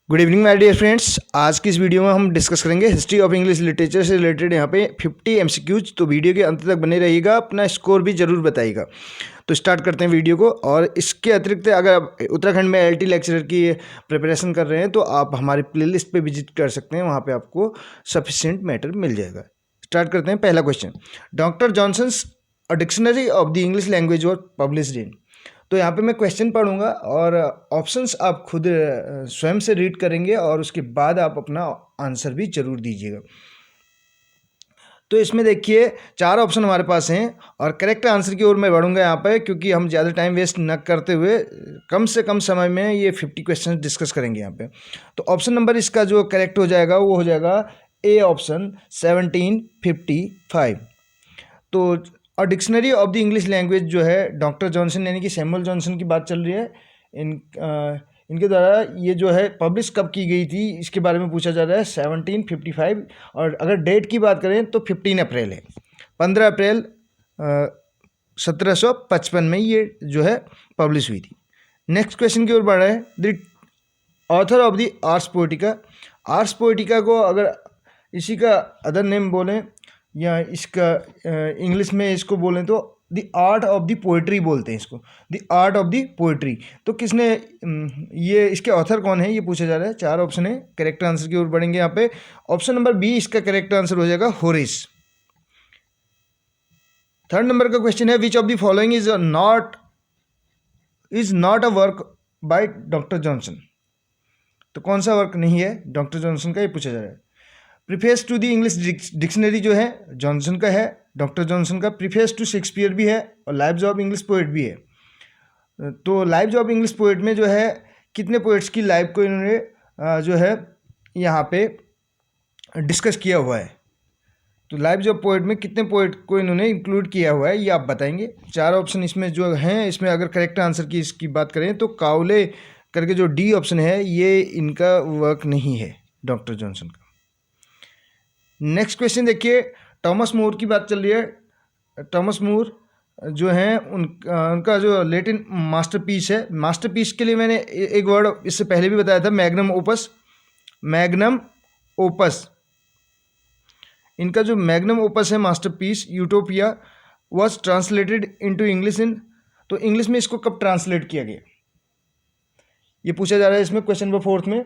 Good evening my dear friends. आज की इस वीडियो में हम डिस्कस करेंगे हिस्ट्री ऑफ इंग्लिश लिटरेचर से रिलेटेड यहाँ पे 50 एमसीक्यूज। तो वीडियो के अंत तक बने रहिएगा, अपना स्कोर भी जरूर बताइएगा। तो स्टार्ट करते हैं वीडियो को। और इसके अतिरिक्त अगर आप उत्तराखंड में एलटी लेक्चरर की प्रिपरेशन कर रहे हैं तो आप हमारे प्लेलिस्ट पे विजिट कर सकते हैं, वहाँ पे आपको सफिशिएंट मैटर मिल जाएगा। स्टार्ट करते हैं। पहला question, doctor Johnson's a dictionary of the English language was published in. तो यहाँ पे मैं क्वेश्चन पढ़ूंगा और ऑप्शंस आप खुद स्वयं से रीड करेंगे और उसके बाद आप अपना आंसर भी जरूर दीजिएगा। तो इसमें देखिए 4 ऑप्शन हमारे पास हैं और करेक्ट आंसर की ओर मैं बढ़ूंगा यहाँ पे, क्योंकि हम ज़्यादा टाइम वेस्ट न करते हुए कम से कम समय में ये 50 क्वेश्चन डिस्कस करेंगे यहाँ पे। तो ऑप्शन नंबर इसका जो करेक्ट हो जाएगा वो हो जाएगा ए ऑप्शन 1755। तो और dictionary of the English language जो है डॉक्टर जॉनसन यानी कि सैमुअल जॉनसन की बात चल रही है। इनके द्वारा ये जो है पब्लिश कब की गई थी इसके बारे में पूछा जा रहा है, 1755। और अगर डेट की बात करें तो 15 अप्रैल है, 15 अप्रैल 1755 में ये जो है पब्लिश हुई थी। नेक्स्ट क्वेश्चन की ओर बढ़ रहे हैं। The author of the Ars Poetica. Ars Poetica को अगर इसी का अदर नेम बोलें या इसका इंग्लिश में इसको बोलें तो the art of the poetry बोलते हैं इसको, the art of the poetry. तो किसने ये इसके ऑथर कौन है ये पूछा जा रहा है। 4 ऑप्शन है, करेक्ट आंसर की ओर बढ़ेंगे यहाँ पे। ऑप्शन नंबर बी इसका करेक्ट आंसर हो जाएगा होरेस। थर्ड नंबर का क्वेश्चन है, विच of the following is not a work by doctor Johnson. तो कौन सा वर्क नहीं है डॉक्टर जॉनसन का, ये पूछा जा रहा है। Preface to the English dictionary जो है जॉनसन का है, डॉक्टर जॉनसन का। प्रीफेस टू शेक्सपियर भी है और लाइव्स ऑफ इंग्लिश पोएट भी है। तो लाइव्स ऑफ इंग्लिश पोएट में जो है कितने पोएट्स की लाइव को इन्होंने जो है यहाँ पे डिस्कस किया हुआ है। तो लाइव्स ऑफ पोएट में कितने पोएट को इन्होंने इंक्लूड किया हुआ है ये आप बताएंगे। 4 ऑप्शन इसमें जो हैं, इसमें अगर करेक्ट आंसर की इसकी बात करें तो काउले करके जो डी ऑप्शन है ये इनका वर्क नहीं है डॉक्टर जॉनसन का। नेक्स्ट क्वेश्चन देखिए, टॉमस मूर की बात चल रही है। टॉमस मूर जो हैं उनका जो लैटिन मास्टरपीस है, मास्टरपीस के लिए मैंने एक वर्ड इससे पहले भी बताया था, मैग्नम ओपस। मैग्नम ओपस, इनका जो मैग्नम ओपस है masterpiece utopia was translated into English in. तो इंग्लिश में इसको कब ट्रांसलेट किया गया ये पूछा जा रहा है इसमें क्वेश्चन नंबर 4 में।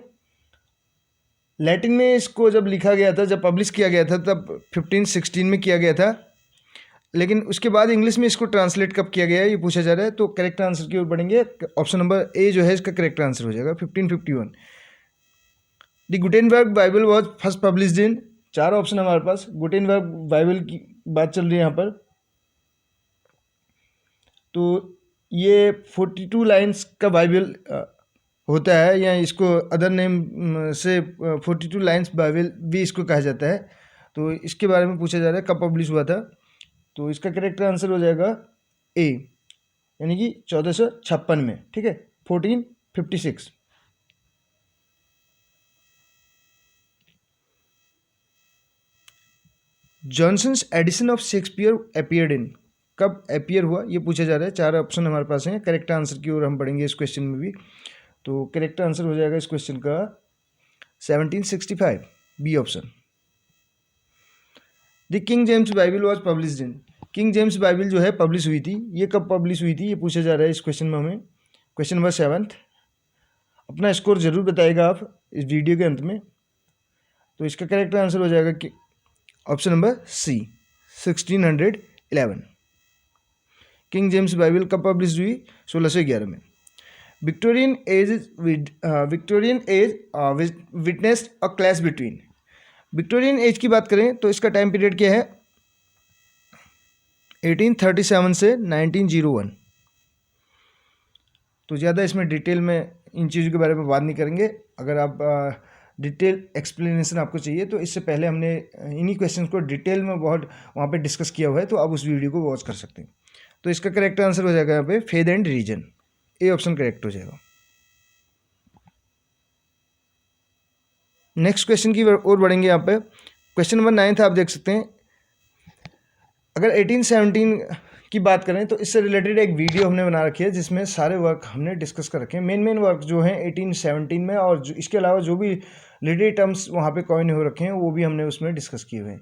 लैटिन में इसको जब लिखा गया था, जब पब्लिश किया गया था तब 1516 में किया गया था, लेकिन उसके बाद इंग्लिश में इसको ट्रांसलेट कब किया गया है ये पूछा जा रहा है। तो करेक्ट आंसर की ओर बढ़ेंगे। ऑप्शन नंबर ए जो है इसका करेक्ट आंसर हो जाएगा 1551। The Gutenberg Bible was first published in. 4 option हमारे पास, गुटेनबर्ग बाइबल की बात चल रही है यहाँ पर। तो ये 42 लाइन्स का बाइबल होता है, या इसको अदर नेम से 42 लाइन्स बाइबल भी इसको कहा जाता है। तो इसके बारे में पूछा जा रहा है कब पब्लिश हुआ था। तो इसका करेक्ट आंसर हो जाएगा ए, यानी कि 1456 में। ठीक है, 1456। Johnson's edition of Shakespeare appeared in. कब अपीयर हुआ ये पूछा जा रहा है। 4 ऑप्शन हमारे पास हैं, करेक्ट आंसर की ओर हम पढ़ेंगे इस क्वेश्चन में भी। तो करेक्ट आंसर हो जाएगा इस क्वेश्चन का 1765, B option. The King James Bible was published in. King James Bible जो है पब्लिश हुई थी, ये कब पब्लिश हुई थी ये पूछा जा रहा है इस क्वेश्चन में हमें। Question number 7। अपना स्कोर जरूर बताएगा आप इस वीडियो के अंत में। तो इसका करेक्ट आंसर हो जाएगा कि option number C, 1611। King James Bible कब पब्लिश हुई? 1611 में। Victorian age witnessed a clash between. Victorian age की बात करें तो इसका टाइम पीरियड क्या है? 1837 से 1901। तो ज़्यादा इसमें डिटेल में इन चीज़ों के बारे में बात नहीं करेंगे। अगर आप डिटेल एक्सप्लेनेशन आपको चाहिए तो इससे पहले हमने इन्हीं क्वेश्चंस को डिटेल में बहुत वहाँ पे डिस्कस किया हुआ है, तो आप उस वीडियो को वॉच कर सकते हैं। तो इसका करेक्ट आंसर हो जाएगा यहाँ पे faith and reason, A option correct हो जाएगा। नेक्स्ट क्वेश्चन की ओर बढ़ेंगे यहाँ पे। क्वेश्चन नंबर 9 आप देख सकते हैं। अगर 1817 की बात करें तो इससे रिलेटेड एक वीडियो हमने बना रखी है जिसमें सारे वर्क हमने डिस्कस कर रखे हैं, मेन वर्क जो हैं 1817 में, और इसके अलावा जो भी लिटरेरी टर्म्स वहाँ पे कॉइन हो रखे हैं वो भी हमने उसमें डिस्कस किए हुए हैं।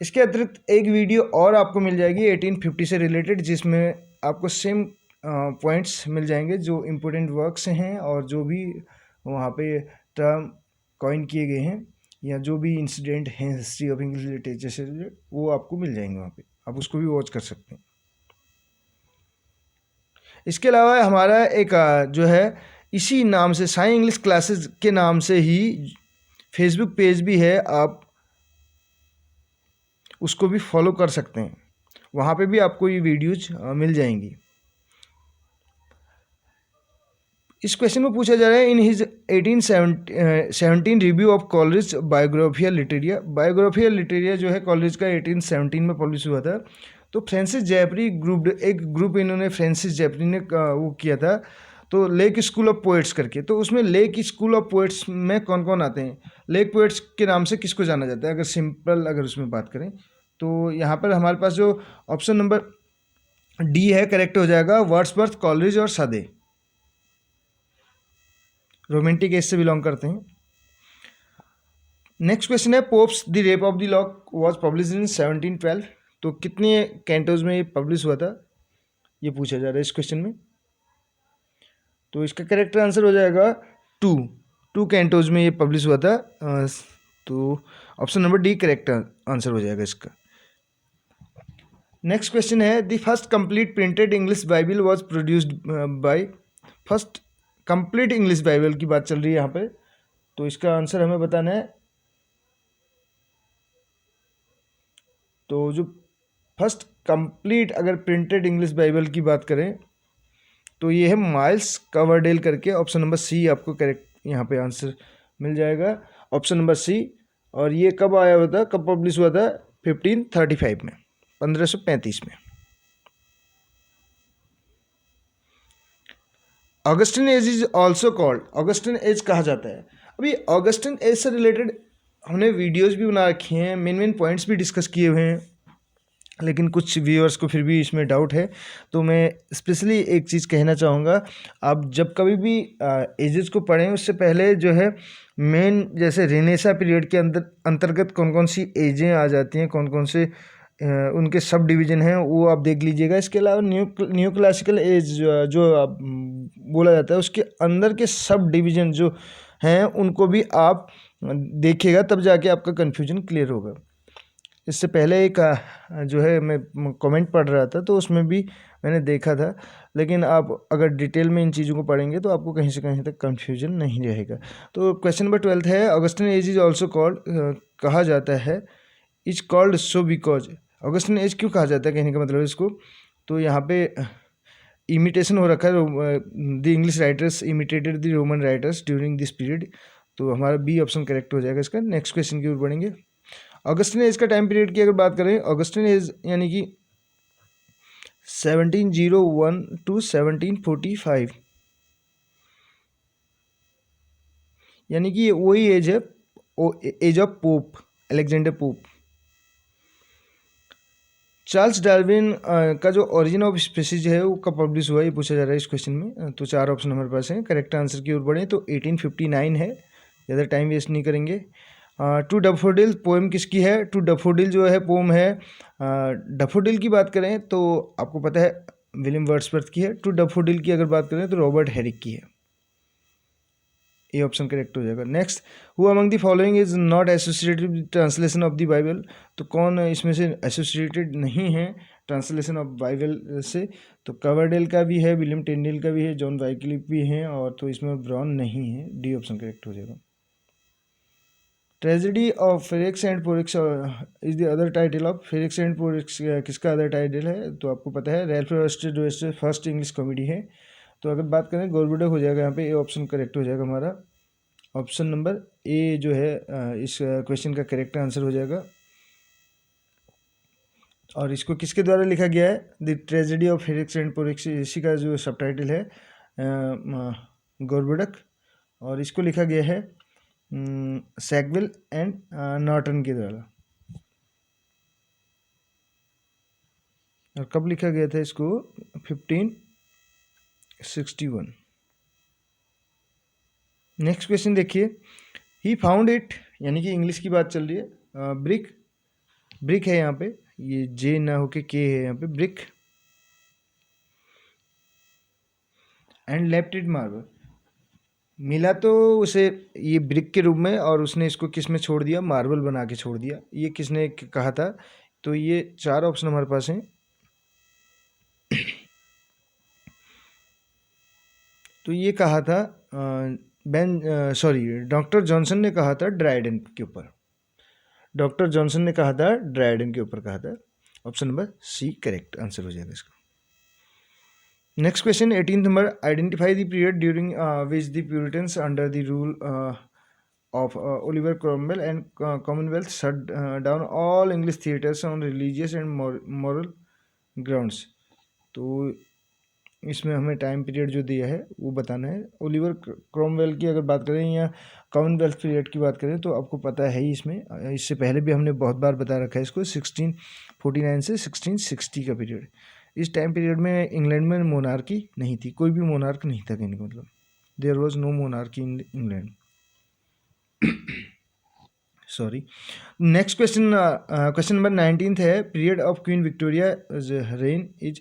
इसके अतिरिक्त एक वीडियो और आपको मिल जाएगी 1850 से रिलेटेड, जिसमें आपको सेम पॉइंट्स मिल जाएंगे जो इम्पोर्टेंट वर्क्स हैं और जो भी वहाँ पे टर्म कॉइन किए गए हैं या जो भी इंसिडेंट हैं हिस्ट्री ऑफ इंग्लिश लिटरेचर से रिलेटेड, वो आपको मिल जाएंगे वहाँ पे, आप उसको भी वॉच कर सकते हैं। इसके अलावा हमारा एक जो है इसी नाम से साई इंग्लिश क्लासेस के नाम से ही फेसबुक पेज भी है, आप उसको भी फॉलो कर सकते हैं, वहाँ पे भी आपको ये वीडियोज मिल जाएंगी। इस क्वेश्चन में पूछा जा रहा है in his 1817 review of college Biographia Literaria. Biographia Literaria जो है कॉलेज का 1817 में पब्लिश हुआ था। तो फ्रांसिस जैपरी एक ग्रुप इन्होंने फ्रांसिस जैपरी ने वो किया था, तो लेक स्कूल ऑफ पोएट्स करके। तो उसमें लेक स्कूल ऑफ पोएट्स में कौन कौन आते हैं, लेक पोएट्स के नाम से किसको जाना जाता है, अगर सिंपल अगर उसमें बात करें तो यहाँ पर हमारे पास जो ऑप्शन नंबर डी है करेक्ट हो जाएगा, वर्ड्सवर्थ, कॉलेरिज और सादे, रोमांटिक एज से बिलोंग करते हैं। नेक्स्ट क्वेश्चन है pops the rape of the lock was publish in 1712। तो कितने कैंटोज में ये पब्लिश हुआ था, ये पूछा जा रहा है इस क्वेश्चन में। तो इसका करेक्ट आंसर हो जाएगा टू कैंटोज में ये पब्लिश हुआ था। तो option number D correct answer हो जाएगा इसका। नेक्स्ट क्वेश्चन है the first complete printed English Bible was produced by. First complete English Bible की बात चल रही है यहाँ पे, तो इसका आंसर हमें बताना है। तो जो फर्स्ट कंप्लीट अगर प्रिंटेड इंग्लिश बाइबल की बात करें तो ये है माइल्स कवरडेल करके, ऑप्शन नंबर सी आपको करेक्ट यहाँ पे आंसर मिल जाएगा, ऑप्शन नंबर सी। और ये कब आया हुआ था, कब पब्लिश हुआ था, 1535 में, 1535 में। Augustan age is also called, Augustan age कहा जाता है। अभी ऑगस्टिन एज से रिलेटेड हमने वीडियोस भी बना रखी हैं, मेन पॉइंट्स भी डिस्कस किए हुए हैं, लेकिन कुछ व्यूअर्स को फिर भी इसमें डाउट है, तो मैं स्पेशली एक चीज़ कहना चाहूँगा। आप जब कभी भी एजेस को पढ़ें उससे पहले जो है मेन जैसे रेनेसा पीरियड के अंतर्गत कौन कौन सी एजें आ जाती हैं, कौन कौन से उनके सब डिवीज़न हैं, वो आप देख लीजिएगा। इसके अलावा न्यू क्लासिकल एज जो आप बोला जाता है उसके अंदर के सब डिवीज़न जो हैं उनको भी आप देखिएगा, तब जाके आपका कन्फ्यूजन क्लियर होगा। इससे पहले एक जो है मैं कमेंट पढ़ रहा था तो उसमें भी मैंने देखा था, लेकिन आप अगर डिटेल में इन चीज़ों को पढ़ेंगे तो आपको कहीं से कहीं तक कन्फ्यूजन नहीं रहेगा। तो क्वेश्चन नंबर 12 है Augustan age is also called, कहा जाता है is called so because. Augustan age क्यों कहा जाता है, कहने का मतलब इसको, तो यहाँ पे इमिटेशन हो रखा है, the English writers imitated the Roman writers during this period, तो हमारा बी ऑप्शन करेक्ट हो जाएगा इसका। नेक्स्ट क्वेश्चन की ओर बढ़ेंगे। ऑगस्टिन एज का टाइम पीरियड की अगर बात करें, ऑगस्टिन एज यानी कि 1701 टू 1745, यानी कि वही एज है, age of Pope Alexander Pope. Charles Darwin का जो ओरिजिन ऑफ स्पीसीज है वो कब पब्लिश हुआ, ये पूछा जा रहा है इस क्वेश्चन में। तो 4 ऑप्शन हमारे पास हैं, करेक्ट आंसर की ओर बढ़े तो 1859 है, ज़्यादा टाइम वेस्ट नहीं करेंगे। टू डैफोडिल पोएम किसकी है, टू डैफोडिल जो है पोएम है, डैफोडिल की बात करें तो आपको पता है विलियम वर्ड्सवर्थ की है। टू डैफोडिल की अगर बात करें तो रॉबर्ट हेरिक की है, ये ऑप्शन करेक्ट हो जाएगा। Next, who among the following is not associated with translation of the Bible. तो कौन इसमें से एसोसिएटेड नहीं है ट्रांसलेशन ऑफ बाइबल से, तो कवरडेल का भी है, विलियम टिंडेल का भी है, जॉन वाइक्लिफ भी हैं, और तो इसमें ब्राउन नहीं है, डी ऑप्शन करेक्ट हो जाएगा। Tragedy of Ferrex and Porrex is the other title of, Ferrex and Porrex किसका अदर टाइटल है, तो आपको पता है रैल्फ वाल्स्टर फर्स्ट इंग्लिश कॉमेडी है। तो अगर बात करें गोरबुडक हो जाएगा यहाँ पे, ए ऑप्शन करेक्ट हो जाएगा हमारा, ऑप्शन नंबर ए जो है इस क्वेश्चन का करेक्ट आंसर हो जाएगा। और इसको किसके द्वारा लिखा गया है, the tragedy of Ferrex and Porrex, इसी का जो सब टाइटल है गोरबुडक, और इसको लिखा गया है सैगविल एंड नॉर्टन के द्वारा। और कब लिखा गया था इसको? 1561। नेक्स्ट क्वेश्चन देखिए, ही फाउंड इट, यानी कि इंग्लिश की बात चल रही है। ब्रिक, ब्रिक है यहाँ पे, ये जे ना होके के है यहाँ पे, brick and left it marble. मिला तो उसे ये ब्रिक के रूप में, और उसने इसको किस में छोड़ दिया? मार्बल बना के छोड़ दिया। ये किसने कहा था? तो ये 4 ऑप्शन हमारे पास हैं। तो ये कहा था डॉक्टर जॉनसन ने कहा था ड्राइडेन के ऊपर। डॉक्टर जॉनसन ने कहा था ड्राइडेन के ऊपर कहा था। Option number C correct answer हो जाएगा इसका। नेक्स्ट क्वेश्चन 18 नंबर, identify the period during which the puritans under the rule of Oliver Cromwell and commonwealth shut down all English theatres on religious and moral grounds. तो इसमें हमें time period जो दिया है वो बताना है। ओलिवर क्रॉमवेल की अगर बात करें या कॉमनवेल्थ पीरियड की बात करें तो आपको पता है ही, इसमें इससे पहले भी हमने बहुत बार बता रखा है इसको, 1649 से 1660 का पीरियड। इस टाइम पीरियड में इंग्लैंड में मोनार्की नहीं थी, कोई भी मोनार्क नहीं था, कहने का मतलब there was no monarchy in England. Sorry. Next question, question number 19 है, period of Queen Victoria reign is.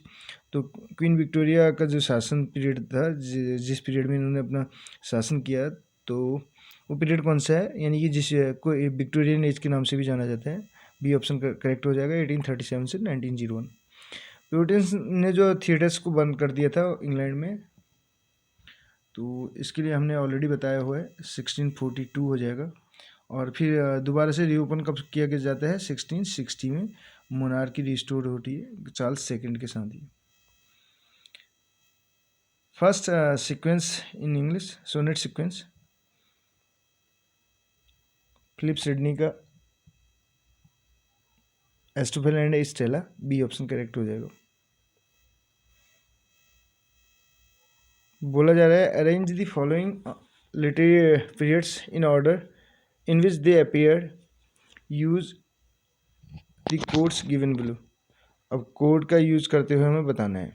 तो क्वीन विक्टोरिया का जो शासन पीरियड था, जिस पीरियड में इन्होंने अपना शासन किया, तो वो पीरियड कौन सा है, यानी कि जिस को विक्टोरियन एज के नाम से भी जाना जाता है। बी ऑप्शन करेक्ट हो जाएगा, 1837 से 1901। प्यूरिटन्स ने जो थिएटर्स को बंद कर दिया था इंग्लैंड में, तो इसके लिए हमने ऑलरेडी बताया हुआ है, 1642 हो जाएगा। और फिर दोबारा से रीओपन कब किया गया जाता है? 1660 में मोनार्की रिस्टोर होती है चार्ल्स सेकंड के साथ ही। First sequence in English, sonnet sequence, Philip Sidney का Astrophel and Stella. B option correct हो जाएगा। बोला जा रहा है, arrange the following literary periods in order in which they appear, use the codes given below. अब कोड का use करते हुए हमें बताना है।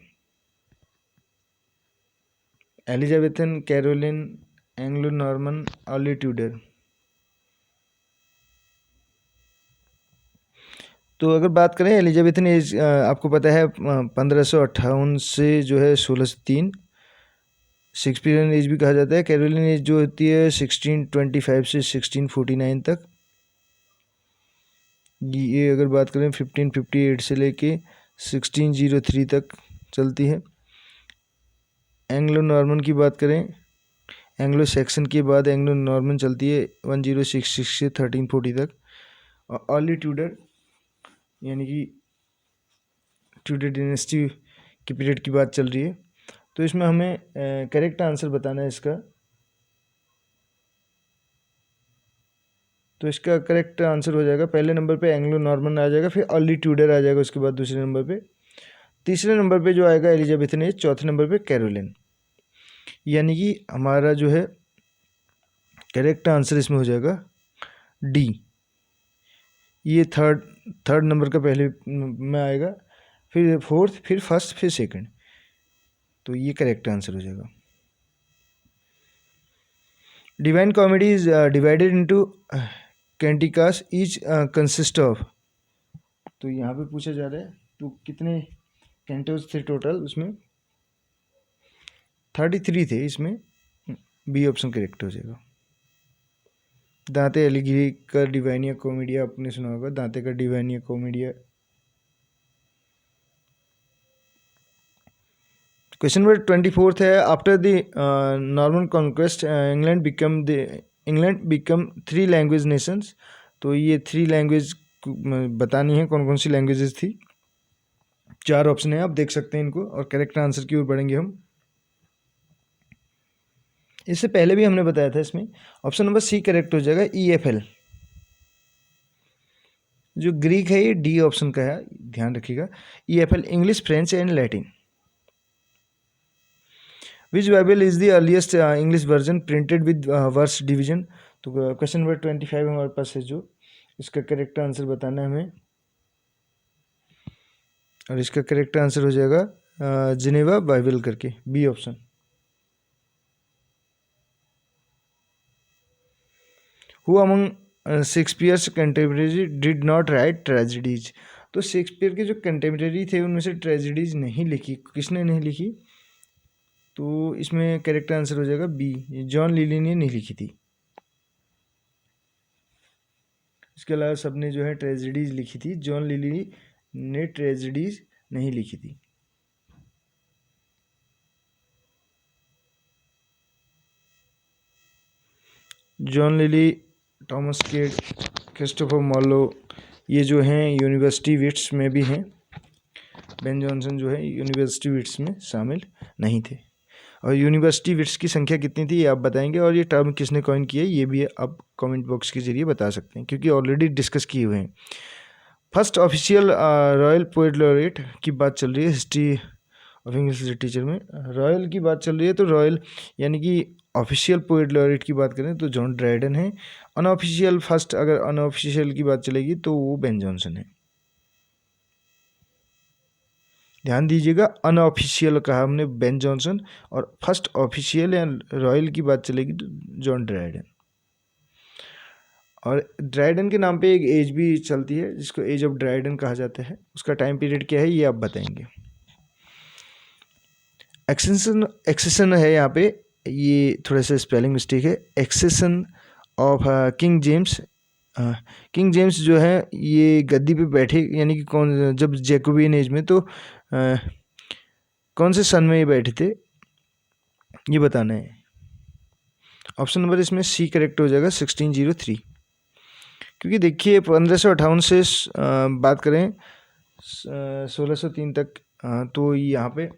Elizabethan, Caroline, Anglo Norman, early Tudor. तो अगर बात करें एलिजाबेथन एज, आपको पता है 1558 से जो है 1603 शेक्सपियरियन एज भी कहा जाता है। कैरोलिन एज जो होती है 1625 से 1649 तक। ये अगर बात करें 1558 से लेके 1603 तक चलती है। एंग्लो नॉर्मन की बात करें, एंग्लो सेक्सन के बाद एंग्लो नॉर्मन चलती है 1066 से 1340 तक। और अर्ली ट्यूडर यानी कि ट्यूडर डिनेस्टी के पीरियड की बात चल रही है। तो इसमें हमें करेक्ट आंसर बताना है इसका। तो इसका करेक्ट आंसर हो जाएगा, पहले नंबर पे एंग्लो नॉर्मन आ जाएगा, फिर अर्ली ट्यूडर आ जाएगा उसके बाद दूसरे नंबर पे। तीसरे नंबर पे जो आएगा एलिजाबेथन एज, चौथे नंबर पे कैरोलिन। यानी कि हमारा जो है करेक्ट आंसर इसमें हो जाएगा डी। ये थर्ड नंबर का पहले में आएगा, फिर फोर्थ, फिर फर्स्ट, फिर सेकंड। तो ये करेक्ट आंसर हो जाएगा। Divine Comedy is divided into canticas, each consist of. तो यहाँ पे पूछा जा रहा है तो कितने कैंटोस थे टोटल? उसमें 33 थे। इसमें बी ऑप्शन करेक्ट हो जाएगा। दांते एलिगिरी का डिवाइनिया कॉमेडिया आपने सुना होगा, दांते का डिवाइनिया कॉमेडिया। क्वेश्चन नंबर 24 है, after the Norman conquest England become 3 language Nations. तो ये 3 लैंग्वेज बतानी है, कौन कौन सी लैंग्वेजेस थी। 4 ऑप्शन है, आप देख सकते हैं इनको, और करेक्ट आंसर की ओर बढ़ेंगे हम। इससे पहले भी हमने बताया था, इसमें ऑप्शन नंबर सी करेक्ट हो जाएगा, EFL। जो ग्रीक है ये डी ऑप्शन का है, ध्यान रखिएगा। EFL English, French and Latin. Which Bible is the earliest English version printed with verse division. तो क्वेश्चन नंबर 25 हमारे पास है, जो इसका करेक्ट आंसर बताना है हमें। और इसका करेक्ट आंसर हो जाएगा जिनेवा बाइबल करके, B option. Who among Shakespeare's contemporary did not write tragedies. तो शेक्सपियर के जो कंटेम्परेरी थे उनमें से ट्रेजिडीज नहीं लिखी, किसने नहीं लिखी? तो इसमें करेक्ट आंसर हो जाएगा बी, जॉन लिली ने नहीं लिखी थी। इसके अलावा सबने जो है ट्रेजिडीज लिखी थी, जॉन लिली ने ट्रेजिडीज नहीं लिखी थी। John Lyly, Thomas Kyd, Christopher Marlowe, ये जो हैं यूनिवर्सिटी विट्स में भी हैं। बेन जॉनसन जो है यूनिवर्सिटी विट्स में शामिल नहीं थे। और यूनिवर्सिटी विट्स की संख्या कितनी थी ये आप बताएंगे, और ये टर्म किसने कॉइन किया ये भी आप कमेंट बॉक्स के जरिए बता सकते हैं, क्योंकि ऑलरेडी डिस्कस किए हुए हैं। First official royal poet laureate की बात चल रही है हिस्ट्री ऑफ इंग्लिश लिटरेचर में। रॉयल की बात चल रही है तो रॉयल यानी कि ऑफिशियल पोएट लॉरेट की बात करें तो जॉन ड्राइडन है। अनऑफिशियल फर्स्ट, अगर अनऑफिशियल की बात चलेगी तो वो बेन जॉनसन है। ध्यान दीजिएगा, अनऑफिशियल कहा हमने बेन जॉनसन, और फर्स्ट ऑफिशियल या रॉयल की बात चलेगी तो जॉन ड्राइडन। और ड्राइडन के नाम पे एक एज भी चलती है जिसको एज ऑफ ड्राइडन कहा जाता है। उसका टाइम पीरियड क्या है ये आप बताएंगे। एक्सेसन है यहाँ पे, ये थोड़ा सा स्पेलिंग मिस्टेक है। एक्सेसन of king James. King James जो है ये गद्दी पे बैठे, यानी कि कौन, जब जैकोबियन एज में, तो कौन से सन में ये बैठे थे ये बताना है। ऑप्शन नंबर इसमें सी करेक्ट हो जाएगा, 1603। क्योंकि देखिए 1558 से बात करें 1603 तक, तो यहाँ पे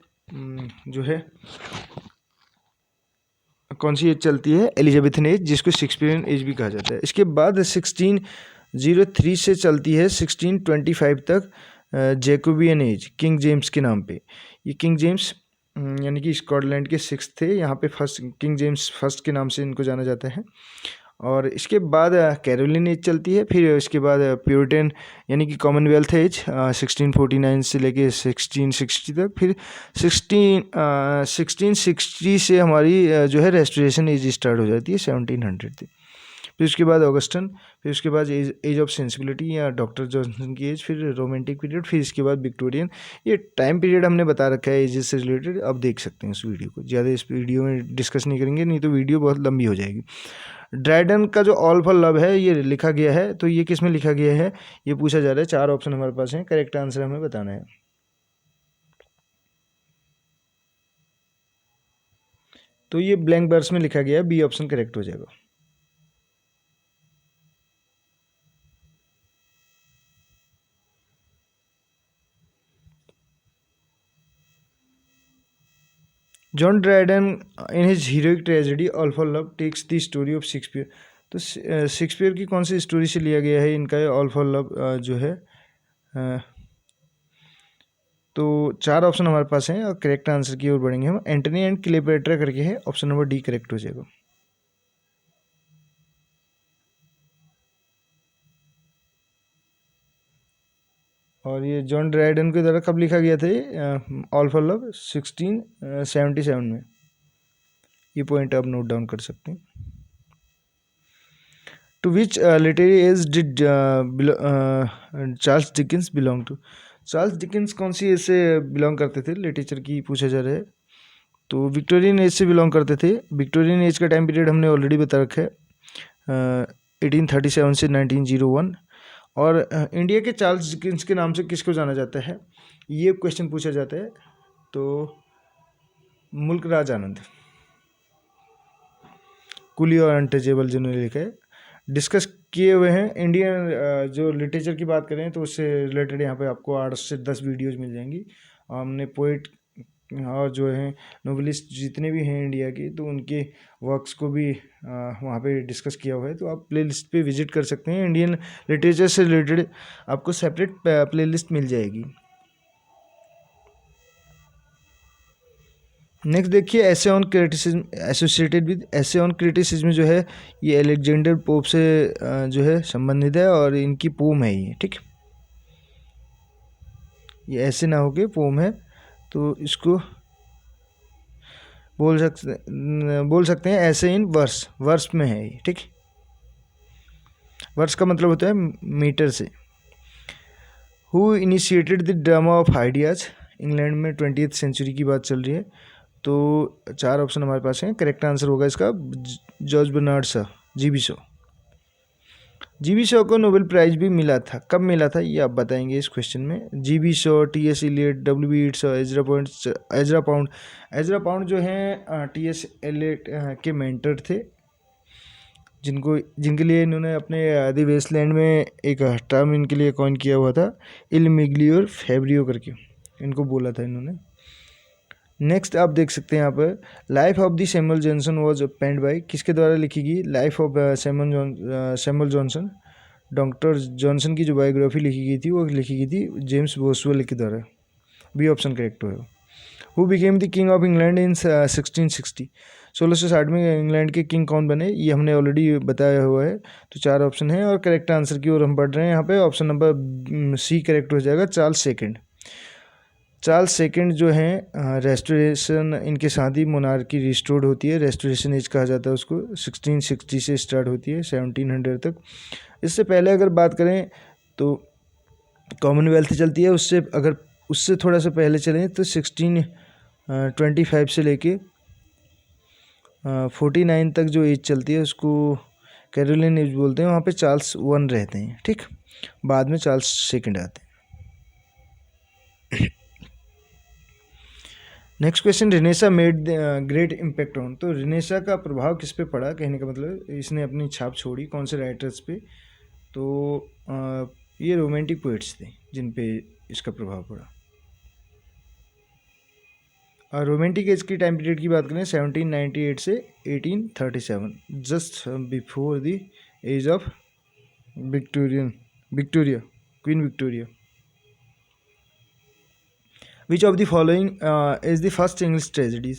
जो है कौन सी एज चलती है? एलिजाबेथन एज, जिसको शेक्सपियरियन एज भी कहा जाता है। इसके बाद 1603 से चलती है 1625 तक जैकोबियन एज, किंग जेम्स के नाम पे। ये किंग जेम्स यानी कि स्कॉटलैंड के 6 थे, यहाँ पे फर्स्ट किंग जेम्स फर्स्ट के नाम से इनको जाना जाता है। और इसके बाद कैरोलिन एज चलती है, फिर इसके बाद प्यूरिटन यानी कि कॉमनवेल्थ एज 1649 से लेके 1660 तक, फिर 1660 से हमारी जो है रेस्टोरेशन एज स्टार्ट हो जाती है 1700 से। फिर उसके बाद ऑगस्टन, फिर उसके बाद एज ऑफ सेंसिबिलिटी या डॉक्टर जॉनसन की एज, फिर रोमांटिक पीरियड, फिर इसके बाद विक्टोरियन। ये टाइम पीरियड हमने बता रखा है एजेस से रिलेटेड, अब देख सकते हैं इस वीडियो को। ज़्यादा इस वीडियो में डिस्कस नहीं करेंगे, नहीं तो वीडियो बहुत लंबी हो जाएगी। ड्राइडन का जो ऑल फॉर लव है ये लिखा गया है, तो ये किस में लिखा गया है ये पूछा जा रहा है। 4 ऑप्शन हमारे पास हैं, करेक्ट आंसर हमें बताना है। तो ये ब्लैंक वर्स में लिखा गया है, बी ऑप्शन करेक्ट हो जाएगा। John Dryden in his heroic tragedy All for Love takes the story of Shakespeare. तो शेक्सपियर की कौन सी स्टोरी से लिया गया है इनका ऑल फॉर लव जो है? तो 4 ऑप्शन हमारे पास हैं और करेक्ट आंसर की ओर बढ़ेंगे हम। एंटनी एंड क्लेयोपेट्रा करके है, ऑप्शन नंबर डी करेक्ट हो जाएगा। और ये जॉन ड्राइडन के द्वारा कब लिखा गया था ये ऑल फॉर लव? 1677 में। ये पॉइंट आप नोट डाउन कर सकते हैं। To which literary age did Charles Dickens belong to? Charles Dickens कौन सी एज से बिलोंग करते थे लिटरेचर की पूछा जा रहा है। तो विक्टोरियन एज से बिलोंग करते थे। विक्टोरियन एज का टाइम पीरियड हमने ऑलरेडी बता रखा है 1837 से 1901। और इंडिया के चार्ल्स डिकेंस के नाम से किसको जाना जाता है ये क्वेश्चन पूछा जाता है। तो मुल्क राज आनंद, कुली और अनटचेबल जिन्होंने लिखा है, डिस्कस किए हुए हैं। इंडियन जो लिटरेचर की बात करें तो उससे रिलेटेड यहाँ पे आपको 8 से 10 वीडियोज़ मिल जाएंगी। हमने पोइट और जो है नोवेलिस्ट जितने भी हैं इंडिया के, तो उनके वर्क्स को भी वहाँ पे डिस्कस किया हुआ है। तो आप प्लेलिस्ट पे विजिट कर सकते हैं। इंडियन लिटरेचर से रिलेटेड आपको सेपरेट प्लेलिस्ट मिल जाएगी। नेक्स्ट देखिए, essay on criticism associated with essay on criticism जो है ये अलेक्जेंडर पोप से जो है संबंधित है और इनकी पोम है ये, ठीक। ये ऐसे ना होके पोम है, तो इसको बोल सकते हैं ऐसे इन वर्स में है ये, ठीक। वर्स का मतलब होता है मीटर से। Who initiated the drama of ideas, England में 20th सेंचुरी की बात चल रही है। तो 4 ऑप्शन हमारे पास हैं। करेक्ट आंसर होगा इसका George Bernard Shaw, G B Shaw. G B Shaw को नोबेल प्राइज भी मिला था, कब मिला था ये आप बताएंगे इस क्वेश्चन में। G B Shaw, T S. Eliot, W B. Yeats, Ezra Pound जो हैं टी.एस. इलियट के मेंटर थे, जिनके लिए इन्होंने अपने द वेस्टलैंड में एक टर्म इनके लिए कॉइन किया हुआ था, इल मिग्लियोर फैब्रियो करके इनको बोला था इन्होंने। नेक्स्ट आप देख सकते हैं यहाँ पर, life of the Samuel Johnson was penned by, किसके द्वारा लिखी गई life of Samuel Johnson. Doctor Johnson की जो बायोग्राफी लिखी गई थी वो लिखी गई थी जेम्स बोसवेल के द्वारा। बी ऑप्शन करेक्ट होगा। Who became the king of England in 1660, 1660 में इंग्लैंड के किंग कौन बने, ये हमने ऑलरेडी बताया हुआ है। तो 4 ऑप्शन है और करेक्ट आंसर की ओर हम बढ़ रहे हैं। यहाँ पे ऑप्शन नंबर सी करेक्ट हो जाएगा, चार्ल्स सेकंड जो हैं रेस्टोरेशन, इनके साथ ही मोनार्की रिस्टोर्ड होती है, रेस्टोरेशन एज कहा जाता है उसको। 1660 से स्टार्ट होती है 1700 तक। इससे पहले अगर बात करें तो कॉमनवेल्थ चलती है, उससे थोड़ा सा पहले चलें तो 1625 से लेके 49 तक जो एज चलती है उसको कैरोलिन एज बोलते हैं। वहाँ पे चार्ल्स 1 रहते हैं, ठीक। बाद में चार्ल्स सेकंड आते हैं। Next question, renaissance made great impact on, तो रिनेसा का प्रभाव किस पे पड़ा, कहने का मतलब इसने अपनी छाप छोड़ी कौन से राइटर्स पे। तो ये रोमांटिक पोइट्स थे जिन पे इसका प्रभाव पड़ा। और रोमांटिक एज की टाइम पीरियड की बात करें 1798 से 1837, just before the age of Victoria, Queen Victoria. Which of the following is the first English tragedy,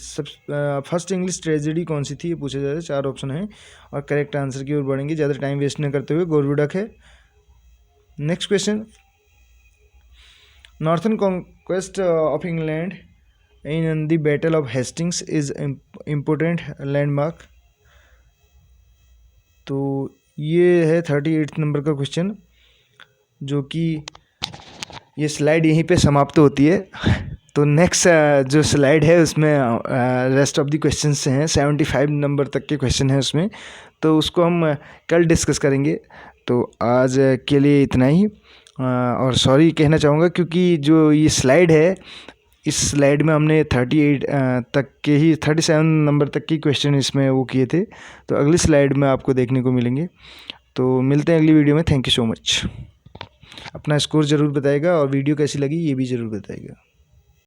first English tragedy कौन सी थी ये पूछा जा रहा है। 4 ऑप्शन है और करेक्ट आंसर की ओर बढ़ेंगे, ज़्यादा टाइम वेस्ट न करते हुए। गोरबुडक है। Next question, northern conquest of England in the battle of Hastings is important landmark, तो ये है 38 नंबर का क्वेश्चन, जो कि ये स्लाइड यहीं पे समाप्त होती है। तो नेक्स्ट जो स्लाइड है उसमें रेस्ट ऑफ द क्वेश्चंस हैं, 75 नंबर तक के क्वेश्चन हैं उसमें, तो उसको हम कल डिस्कस करेंगे। तो आज के लिए इतना ही, और सॉरी कहना चाहूँगा क्योंकि जो ये स्लाइड है, इस स्लाइड में हमने 38 तक के ही 37 नंबर तक की क्वेश्चन इसमें वो किए थे, तो अगली स्लाइड में आपको देखने को मिलेंगे। तो मिलते हैं अगली वीडियो में। Thank you so much. अपना स्कोर ज़रूर बताइएगा और वीडियो कैसी लगी ये भी ज़रूर बताइएगा।